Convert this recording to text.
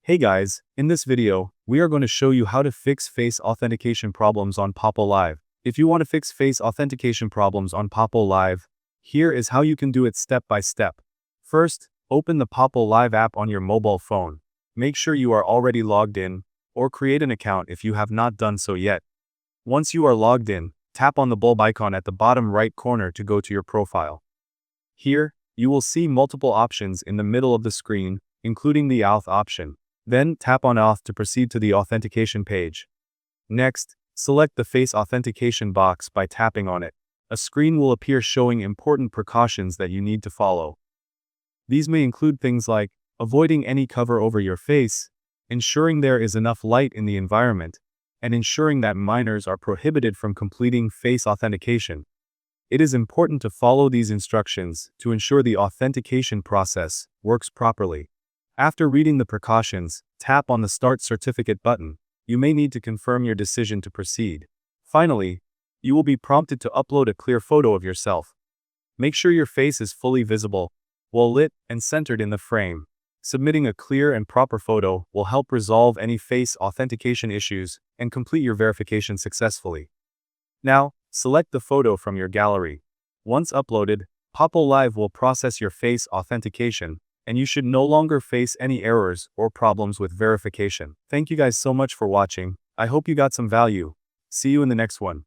Hey guys, in this video, we are going to show you how to fix face authentication problems on Poppo Live. If you want to fix face authentication problems on Poppo Live, here is how you can do it step by step. First, open the Poppo Live app on your mobile phone. Make sure you are already logged in, or create an account if you have not done so yet. Once you are logged in, tap on the bulb icon at the bottom right corner to go to your profile. Here, you will see multiple options in the middle of the screen, including the Auth option. Then, tap on Auth to proceed to the authentication page. Next, select the Face Authentication box by tapping on it. A screen will appear showing important precautions that you need to follow. These may include things like avoiding any cover over your face, ensuring there is enough light in the environment, and ensuring that minors are prohibited from completing face authentication. It is important to follow these instructions to ensure the authentication process works properly. After reading the precautions, tap on the Start Certificate button. You may need to confirm your decision to proceed. Finally, you will be prompted to upload a clear photo of yourself. Make sure your face is fully visible, well lit, and centered in the frame. Submitting a clear and proper photo will help resolve any face authentication issues and complete your verification successfully. Now, select the photo from your gallery. Once uploaded, Poppo Live will process your face authentication, and you should no longer face any errors or problems with verification. Thank you guys so much for watching. I hope you got some value. See you in the next one.